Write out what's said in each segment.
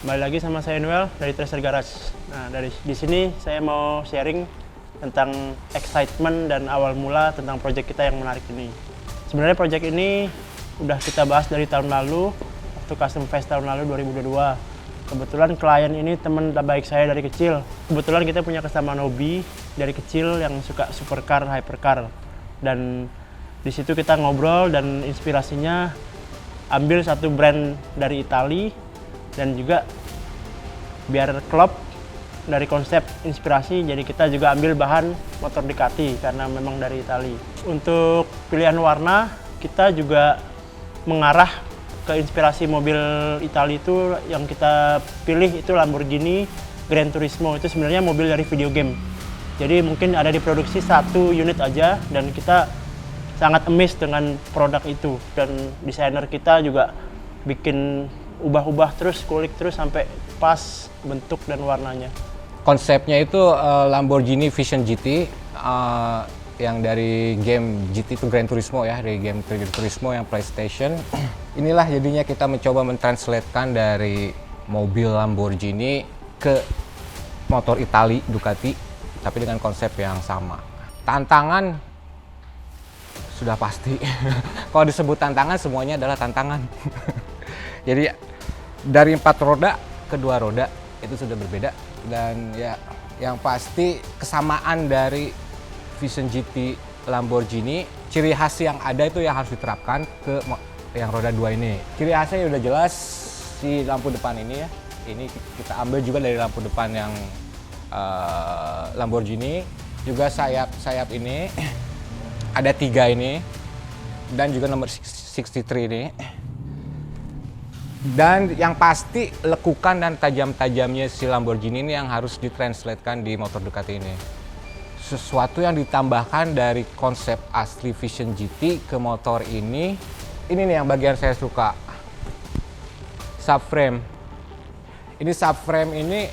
Kembali lagi sama saya Noel dari Tracer Garage. Nah, di sini saya mau sharing tentang excitement dan awal mula tentang project kita yang menarik ini. Sebenarnya project ini udah kita bahas dari tahun lalu, waktu Custom Fest tahun lalu 2022. Kebetulan klien ini teman baik saya dari kecil. Kebetulan kita punya kesamaan hobi dari kecil yang suka supercar, hypercar. Dan di situ kita ngobrol dan inspirasinya ambil satu brand dari Italia. Dan juga biar klop dari konsep inspirasi, jadi kita juga ambil bahan motor Ducati karena memang dari Italia. Untuk pilihan warna, kita juga mengarah ke inspirasi mobil Italia itu yang kita pilih itu Lamborghini Gran Turismo. Itu sebenarnya mobil dari video game. Jadi mungkin ada diproduksi satu unit aja dan kita sangat amazed dengan produk itu. Dan desainer kita juga bikin ubah-ubah terus, kulik terus sampai pas bentuk dan warnanya. Konsepnya itu Lamborghini Vision GT yang dari game GT itu Gran Turismo ya, dari game Gran Turismo yang PlayStation. Inilah jadinya kita mencoba mentranslatekan dari mobil Lamborghini ke motor Italia Ducati, tapi dengan konsep yang sama. Tantangan sudah pasti. Kalau disebut tantangan, semuanya adalah tantangan. Jadi dari 4 roda ke 2 roda itu sudah berbeda, dan ya yang pasti kesamaan dari Vision GT Lamborghini, ciri khas yang ada itu yang harus diterapkan ke yang roda 2 ini. Ciri khasnya udah jelas, si lampu depan ini ya, ini kita ambil juga dari lampu depan yang Lamborghini. Juga sayap ini ada 3 ini, dan juga nomor 63 ini. Dan yang pasti lekukan dan tajam-tajamnya si Lamborghini ini yang harus ditranslatekan di motor Ducati ini. Sesuatu yang ditambahkan dari konsep asli Vision GT ke motor ini nih yang bagian saya suka. Subframe. Ini subframe ini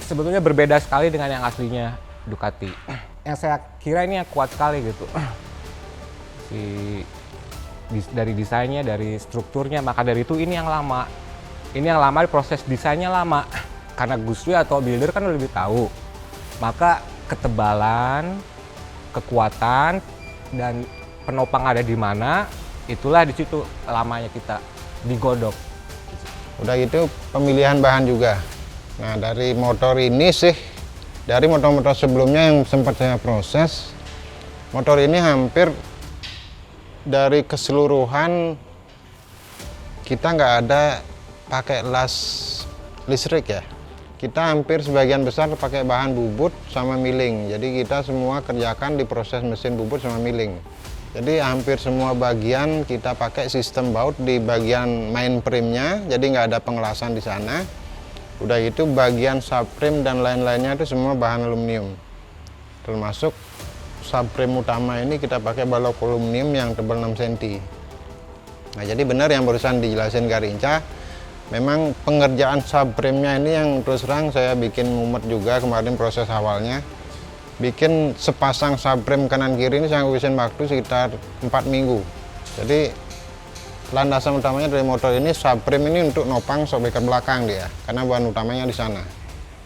sebetulnya berbeda sekali dengan yang aslinya Ducati. Yang saya kira ini yang kuat sekali gitu. Dari desainnya, dari strukturnya, maka dari itu ini yang lama. Ini yang lama, proses desainnya lama. Karena Guswi atau builder kan lebih tahu. Maka ketebalan, kekuatan, dan penopang ada di mana, itulah di situ lamanya kita digodok. Udah gitu pemilihan bahan juga. Nah dari motor ini sih, dari motor-motor sebelumnya yang sempat saya proses, motor ini hampir dari keseluruhan kita nggak ada pakai las listrik ya. Kita hampir sebagian besar pakai bahan bubut sama miling. Jadi kita semua kerjakan di proses mesin bubut sama miling. Jadi hampir semua bagian kita pakai sistem baut di bagian mainframe-nya. Jadi nggak ada pengelasan di sana. Udah itu bagian subframe dan lain-lainnya itu semua bahan aluminium. Termasuk subframe utama ini kita pakai balok aluminium yang tebal 6 cm. Nah jadi benar yang barusan dijelasin Garinca, memang pengerjaan subframe-nya ini yang terus terang saya bikin mumet juga kemarin proses awalnya. Bikin sepasang subframe kanan kiri ini saya ngabisin waktu sekitar 4 minggu. Jadi landasan utamanya dari motor ini, subframe ini untuk nopang shockbreaker belakang dia, karena bahan utamanya di sana.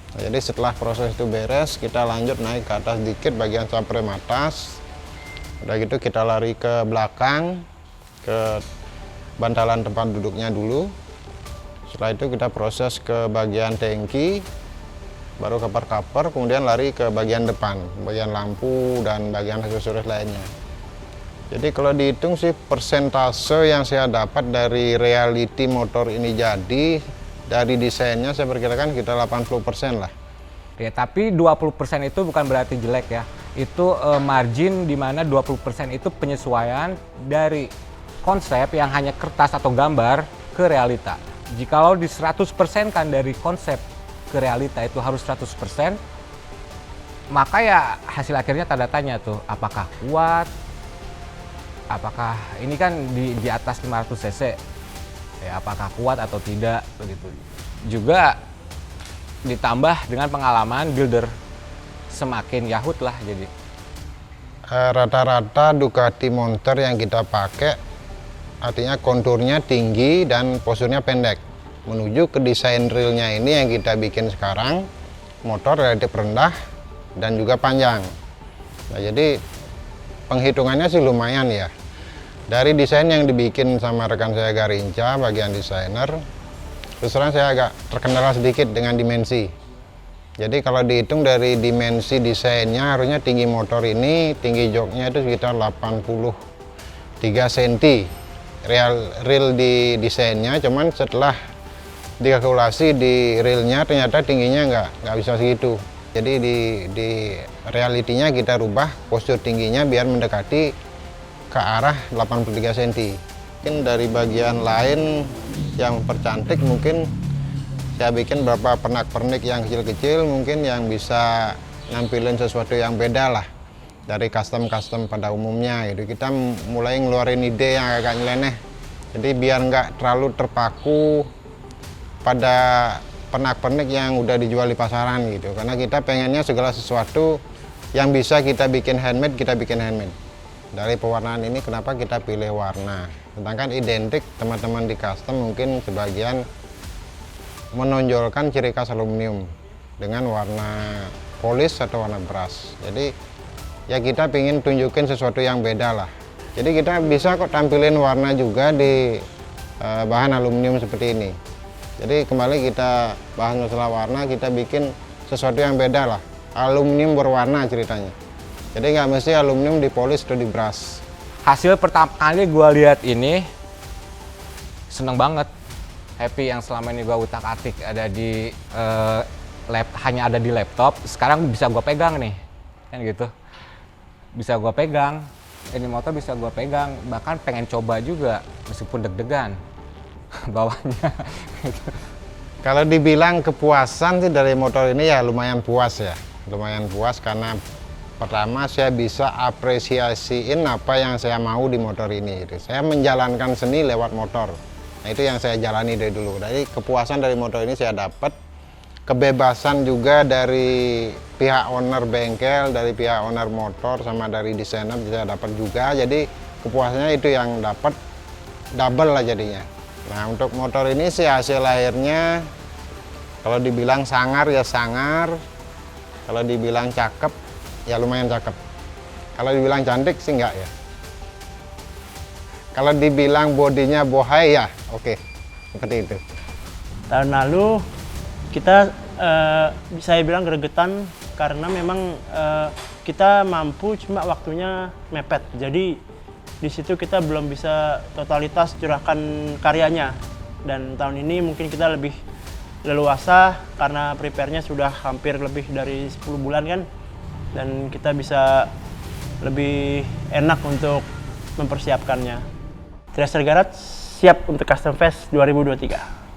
Nah, jadi setelah proses itu beres, kita lanjut naik ke atas dikit bagian subframe atas. Udah gitu kita lari ke belakang, ke bantalan tempat duduknya dulu. Setelah itu kita proses ke bagian tangki, baru cover-cover, kemudian lari ke bagian depan, bagian lampu dan bagian aksesoris lainnya. Jadi kalau dihitung sih persentase yang saya dapat dari reality motor ini jadi, dari desainnya saya perkirakan kita 80% lah. Ya, tapi 20% itu bukan berarti jelek ya. Itu margin di mana 20% itu penyesuaian dari konsep yang hanya kertas atau gambar ke realita. Jikalau di 100% kan dari konsep ke realita itu harus 100%, maka ya hasil akhirnya tanda tanya tuh, apakah kuat, apakah ini kan di atas 500 cc, ya apakah kuat atau tidak begitu. Juga ditambah dengan pengalaman builder, semakin yahut lah jadi. Rata-rata Ducati Monster yang kita pakai artinya konturnya tinggi dan posturnya pendek. menuju ke desain reelnya ini yang kita bikin sekarang. Motor relatif rendah dan juga panjang. Nah, jadi penghitungannya sih lumayan ya. Dari desain yang dibikin sama rekan saya Garinca, bagian desainer, terus terang saya agak terkendala sedikit dengan dimensi. Jadi kalau dihitung dari dimensi desainnya, harusnya tinggi motor ini, tinggi joknya itu sekitar 83 cm. Reel di desainnya, cuman setelah dikalkulasi di reelnya ternyata tingginya nggak bisa segitu. Jadi di realitinya kita rubah postur tingginya biar mendekati ke arah 83 cm. Mungkin dari bagian lain yang percantik, mungkin saya bikin beberapa pernak-pernik yang kecil-kecil, mungkin yang bisa nampilin sesuatu yang beda lah dari custom pada umumnya gitu. Kita mulai ngeluarin ide yang agak nyeleneh, jadi biar nggak terlalu terpaku pada pernak-pernik yang udah dijual di pasaran gitu, karena kita pengennya segala sesuatu yang bisa kita bikin handmade, kita bikin handmade. Dari pewarnaan ini kenapa kita pilih warna, sedangkan identik teman-teman di custom mungkin sebagian menonjolkan ciri khas aluminium dengan warna polis atau warna brush. Jadi ya kita ingin tunjukin sesuatu yang beda lah. Jadi kita bisa kok tampilin warna juga di bahan aluminium seperti ini. Jadi kembali kita bahas masalah warna, kita bikin sesuatu yang beda lah. Aluminium berwarna ceritanya. Jadi nggak mesti aluminium dipolis atau di brush. Hasil pertama kali gue lihat ini seneng banget, happy. Yang selama ini gue utak-atik ada di hanya ada di laptop, sekarang bisa gue pegang nih, kan gitu. Bisa gue pegang, ini motor bisa gue pegang, bahkan pengen coba juga meskipun deg-degan bawahnya. Kalau dibilang kepuasan sih dari motor ini ya lumayan puas ya, lumayan puas karena pertama saya bisa apresiasiin apa yang saya mau di motor ini. Saya menjalankan seni lewat motor. Nah, itu yang saya jalani dari dulu. Jadi kepuasan dari motor ini saya dapat, kebebasan juga dari pihak owner bengkel, dari pihak owner motor, sama dari desainer saya dapat juga. Jadi kepuasannya itu yang dapat double lah jadinya. Nah, untuk motor ini sih hasil lahirnya kalau dibilang sangar ya sangar, kalau dibilang cakep ya lumayan cakep, kalau dibilang cantik sih enggak ya. Kalau dibilang bodinya bohai ya oke, seperti itu. Tahun lalu kita saya bilang gregetan karena memang kita mampu, cuma waktunya mepet. Jadi di situ kita belum bisa totalitas curahkan karyanya. Dan tahun ini mungkin kita lebih leluasa karena prepare-nya sudah hampir lebih dari 10 bulan kan. Dan kita bisa lebih enak untuk mempersiapkannya. Tracer Garage siap untuk Custom Fest 2023.